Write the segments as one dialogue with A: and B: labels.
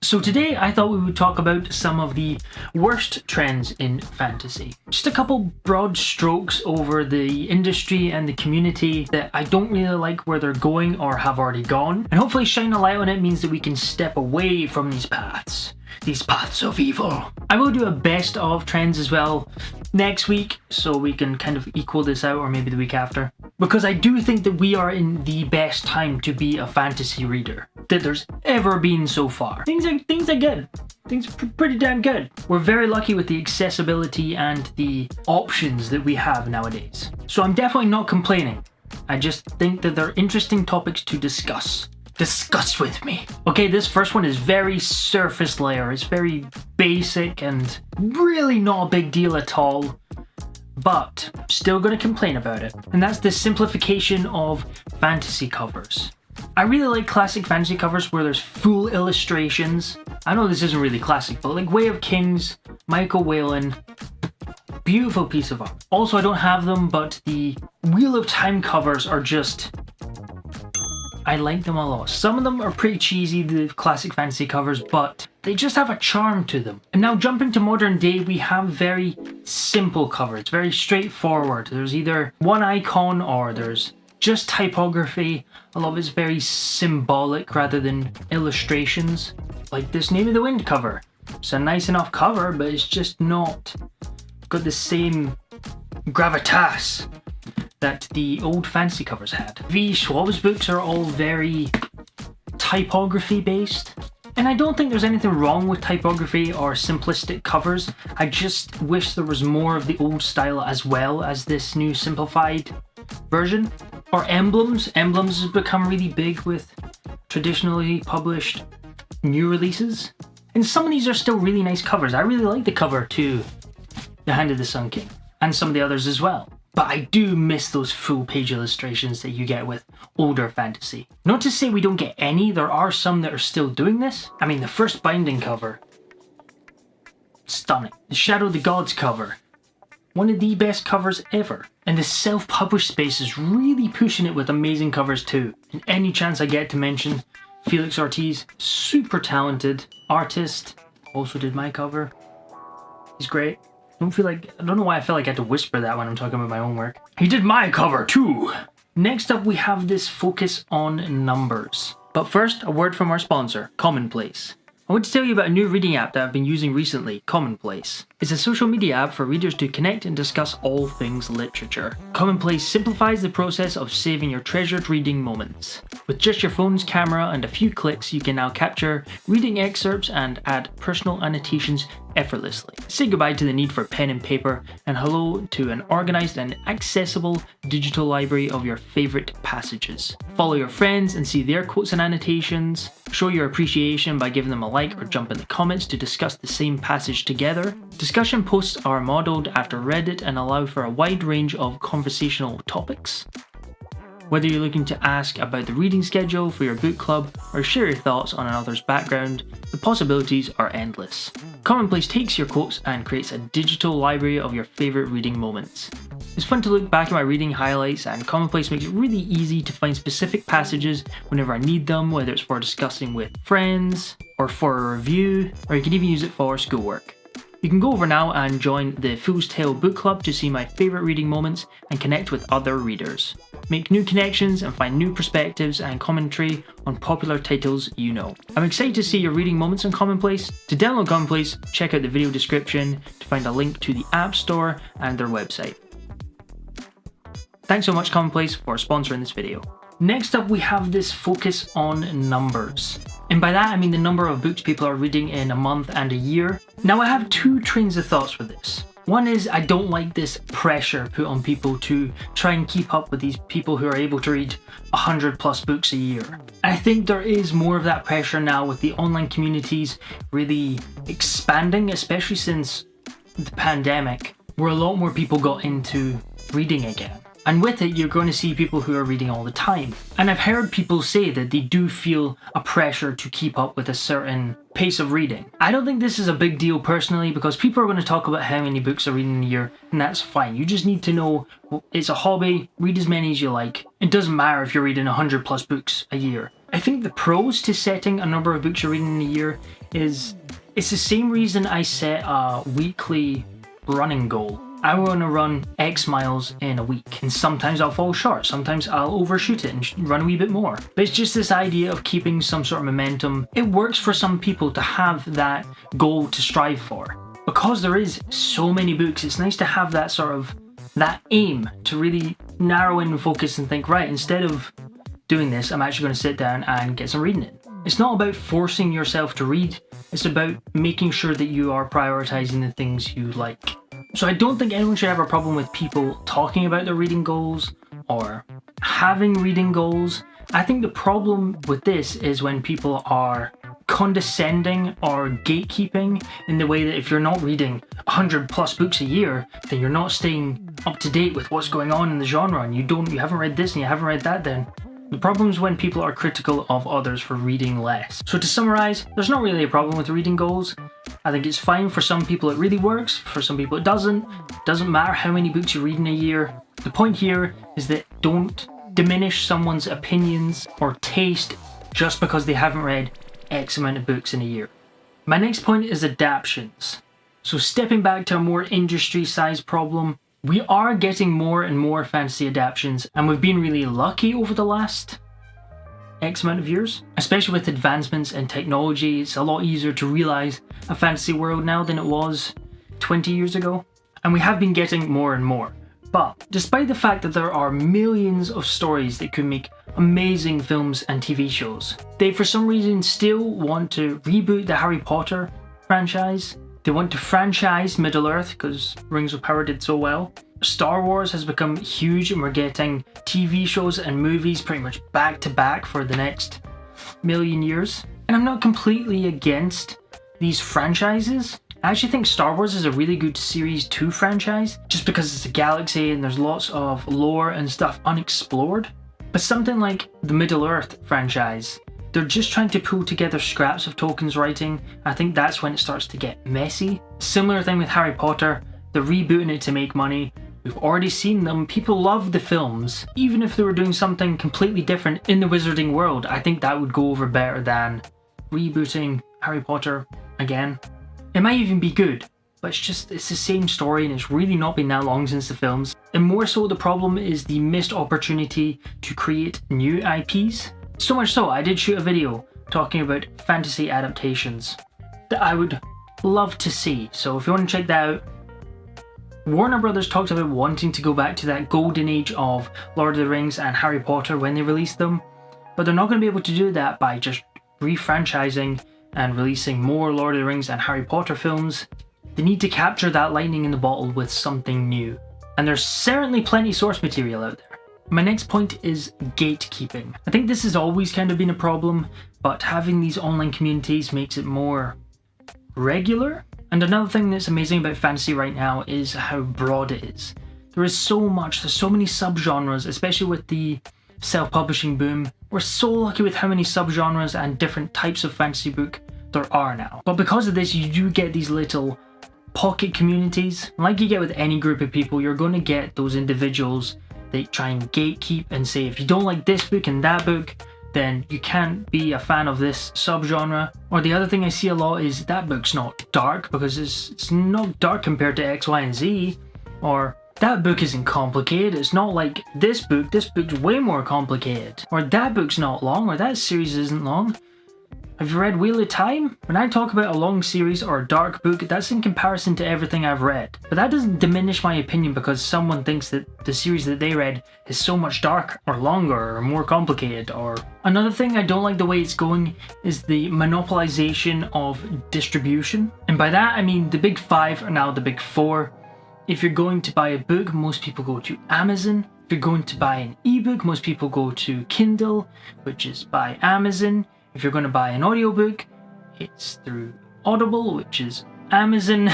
A: So today I thought we would talk about some of the worst trends in fantasy. Just a couple broad strokes over the industry and the community that I don't really like where they're going or have already gone. And hopefully shine a light on it means that we can step away from these paths of evil. I will do a best of trends as well next week so we can kind of equal this out, or maybe the week after. Because I do think that we are in the best time to be a fantasy reader that there's ever been so far. Things are good. Things are pretty damn good. We're very lucky with the accessibility and the options that we have nowadays. So I'm definitely not complaining. I just think that they're interesting topics to discuss. Discuss with me. Okay, this first one is very surface layer. It's very basic and really not a big deal at all, but still gonna complain about it. And that's the simplification of fantasy covers. I really like classic fantasy covers where there's full illustrations. I know this isn't really classic, but like Way of Kings, Michael Whelan, beautiful piece of art. Also, I don't have them, but the Wheel of Time covers are just... I like them a lot. Some of them are pretty cheesy, the classic fantasy covers, but they just have a charm to them. And now jumping to modern day, we have very simple covers, very straightforward. There's either one icon or there's just typography. A lot of it's very symbolic rather than illustrations. Like this Name of the Wind cover. It's a nice enough cover, but it's just not got the same gravitas that the old fantasy covers had. V. Schwab's books are all very typography based. And I don't think there's anything wrong with typography or simplistic covers. I just wish there was more of the old style as well as this new simplified version. Or emblems. Emblems has become really big with traditionally published new releases. And some of these are still really nice covers. I really like the cover to The Hand of the Sun King and some of the others as well. But I do miss those full page illustrations that you get with older fantasy. Not to say we don't get any, there are some that are still doing this. I mean, the first Binding cover, stunning. The Shadow of the Gods cover, one of the best covers ever. And the self-published space is really pushing it with amazing covers too. And any chance I get to mention Felix Ortiz, super talented artist, also did my cover. He's great. I don't know why I feel like I had to whisper that when I'm talking about my own work. He did my cover too! Next up we have this focus on numbers. But first, a word from our sponsor, CommonPlace. I want to tell you about a new reading app that I've been using recently, CommonPlace. It's a social media app for readers to connect and discuss all things literature. CommonPlace simplifies the process of saving your treasured reading moments. With just your phone's camera and a few clicks, you can now capture reading excerpts and add personal annotations effortlessly. Say goodbye to the need for pen and paper and hello to an organized and accessible digital library of your favorite passages. Follow your friends and see their quotes and annotations. Show your appreciation by giving them a like or jump in the comments to discuss the same passage together. Discussion posts are modeled after Reddit and allow for a wide range of conversational topics. Whether you're looking to ask about the reading schedule for your book club or share your thoughts on another's background, the possibilities are endless. CommonPlace takes your quotes and creates a digital library of your favourite reading moments. It's fun to look back at my reading highlights, and CommonPlace makes it really easy to find specific passages whenever I need them, whether it's for discussing with friends or for a review, or you can even use it for schoolwork. You can go over now and join the Fool's Tale book club to see my favourite reading moments and connect with other readers. Make new connections and find new perspectives and commentary on popular titles you know. I'm excited to see your reading moments on CommonPlace. To download CommonPlace, check out the video description to find a link to the App Store and their website. Thanks so much CommonPlace for sponsoring this video. Next up we have this focus on numbers. And by that I mean the number of books people are reading in a month and a year. Now I have two trains of thoughts with this. One is I don't like this pressure put on people to try and keep up with these people who are able to read 100 plus books a year. I think there is more of that pressure now with the online communities really expanding, especially since the pandemic, where a lot more people got into reading again. And with it, you're going to see people who are reading all the time. And I've heard people say that they do feel a pressure to keep up with a certain pace of reading. I don't think this is a big deal personally, because people are going to talk about how many books they're reading in a year, and that's fine. You just need to know, well, it's a hobby, read as many as you like. It doesn't matter if you're reading 100 plus books a year. I think the pros to setting a number of books you're reading in a year is it's the same reason I set a weekly running goal. I want to run X miles in a week, and sometimes I'll fall short, sometimes I'll overshoot it and run a wee bit more. But it's just this idea of keeping some sort of momentum. It works for some people to have that goal to strive for. Because there is so many books, it's nice to have that aim to really narrow in and focus and think, right, instead of doing this, I'm actually going to sit down and get some reading in. It's not about forcing yourself to read, it's about making sure that you are prioritizing the things you like. So I don't think anyone should have a problem with people talking about their reading goals or having reading goals. I think the problem with this is when people are condescending or gatekeeping in the way that if you're not reading 100 plus books a year, then you're not staying up to date with what's going on in the genre, and you haven't read this and you haven't read that. Then the problem is when people are critical of others for reading less. So to summarize, there's not really a problem with reading goals. I think it's fine. For some people it really works, for some people it doesn't. It doesn't matter how many books you read in a year. The point here is that don't diminish someone's opinions or taste just because they haven't read X amount of books in a year. My next point is adaptions. So stepping back to a more industry-sized problem, we are getting more and more fantasy adaptions, and we've been really lucky over the last X amount of years. Especially with advancements in technology, it's a lot easier to realize a fantasy world now than it was 20 years ago. And we have been getting more and more. But despite the fact that there are millions of stories that could make amazing films and TV shows, they for some reason still want to reboot the Harry Potter franchise. They want to franchise Middle-earth because Rings of Power did so well. Star Wars has become huge and we're getting TV shows and movies pretty much back to back for the next million years. And I'm not completely against these franchises. I actually think Star Wars is a really good Series 2 franchise just because it's a galaxy and there's lots of lore and stuff unexplored. But something like the Middle-earth franchise, they're just trying to pull together scraps of Tolkien's writing. I think that's when it starts to get messy. Similar thing with Harry Potter, they're rebooting it to make money. We've already seen them. People love the films. Even if they were doing something completely different in the wizarding world, I think that would go over better than rebooting Harry Potter again. It might even be good, but it's the same story and it's really not been that long since the films. And more so the problem is the missed opportunity to create new IPs. So much so, I did shoot a video talking about fantasy adaptations that I would love to see. So if you want to check that out, Warner Brothers talked about wanting to go back to that golden age of Lord of the Rings and Harry Potter when they released them, but they're not going to be able to do that by just refranchising and releasing more Lord of the Rings and Harry Potter films. They need to capture that lightning in the bottle with something new. And there's certainly plenty source material out there. My next point is gatekeeping. I think this has always kind of been a problem, but having these online communities makes it more regular. And another thing that's amazing about fantasy right now is how broad it is. There is so much, there's so many subgenres, especially with the self-publishing boom. We're so lucky with how many subgenres and different types of fantasy book there are now. But because of this, you do get these little pocket communities. Like you get with any group of people, you're going to get those individuals that try and gatekeep and say, if you don't like this book and that book, then you can't be a fan of this subgenre. Or the other thing I see a lot is that book's not dark because it's not dark compared to X, Y, and Z. Or that book isn't complicated, it's not like this book's way more complicated. Or that book's not long, or that series isn't long. Have you read Wheel of Time? When I talk about a long series or a dark book, that's in comparison to everything I've read. But that doesn't diminish my opinion because someone thinks that the series that they read is so much darker or longer or more complicated. Or another thing I don't like the way it's going is the monopolization of distribution. And by that I mean the big five are now the big four. If you're going to buy a book, most people go to Amazon. If you're going to buy an ebook, most people go to Kindle, which is by Amazon. If you're going to buy an audiobook, it's through Audible, which is Amazon.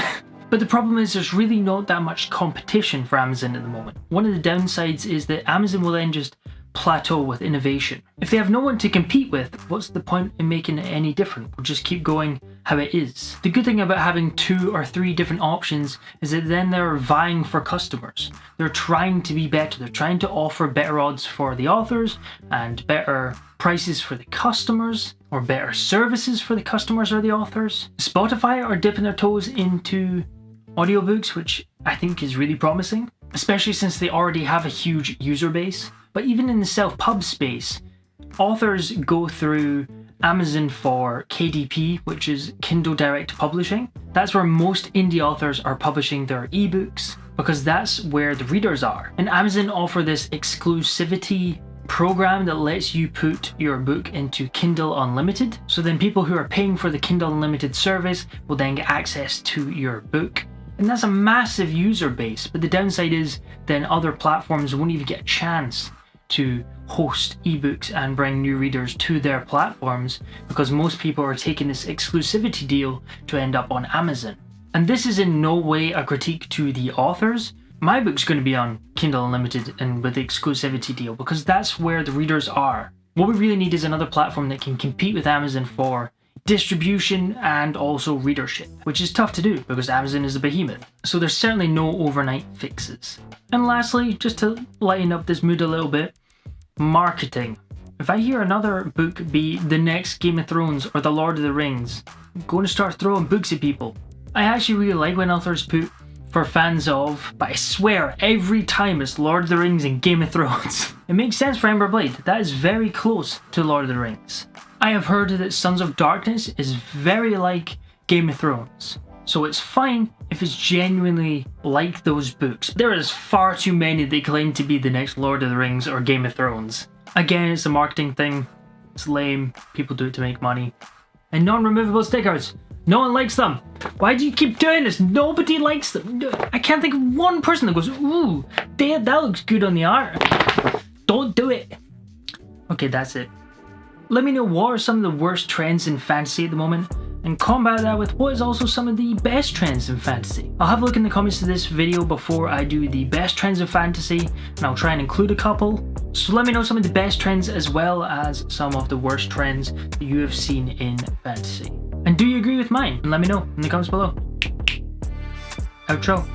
A: But the problem is there's really not that much competition for Amazon at the moment. One of the downsides is that Amazon will then just plateau with innovation. If they have no one to compete with, what's the point in making it any different? We'll just keep going how it is. The good thing about having 2 or 3 different options is that then they're vying for customers. They're trying to be better. They're trying to offer better odds for the authors and better prices for the customers, or better services for the customers or the authors. Spotify are dipping their toes into audiobooks, which I think is really promising, especially since they already have a huge user base. But even in the self-pub space, authors go through Amazon for KDP, which is Kindle Direct Publishing. That's where most indie authors are publishing their ebooks, because that's where the readers are. And Amazon offer this exclusivity program that lets you put your book into Kindle Unlimited. So then people who are paying for the Kindle Unlimited service will then get access to your book. And that's a massive user base, but the downside is then other platforms won't even get a chance to host ebooks and bring new readers to their platforms, because most people are taking this exclusivity deal to end up on Amazon. And this is in no way a critique to the authors. My book's going to be on Kindle Unlimited and with the exclusivity deal, because that's where the readers are. What we really need is another platform that can compete with Amazon for distribution and also readership, which is tough to do because Amazon is a behemoth. So there's certainly no overnight fixes. And lastly, just to lighten up this mood a little bit, marketing. If I hear another book be the next Game of Thrones or The Lord of the Rings, I'm going to start throwing books at people. I actually really like when authors put for fans of, but I swear every time it's Lord of the Rings and Game of Thrones. It makes sense for Ember Blade. That is very close to Lord of the Rings. I have heard that Sons of Darkness is very like Game of Thrones, so it's fine if it's genuinely like those books. There is far too many that claim to be the next Lord of the Rings or Game of Thrones. Again, it's a marketing thing. It's lame. People do it to make money. And non-removable stickers. No one likes them. Why do you keep doing this? Nobody likes them. I can't think of one person that goes, ooh, that looks good on the art. Don't do it. Okay, that's it. Let me know what are some of the worst trends in fantasy at the moment, and combat that with what is also some of the best trends in fantasy. I'll have a look in the comments to this video before I do the best trends of fantasy, and I'll try and include a couple. So let me know some of the best trends as well as some of the worst trends that you have seen in fantasy. And do you agree with mine? And let me know in the comments below. Outro.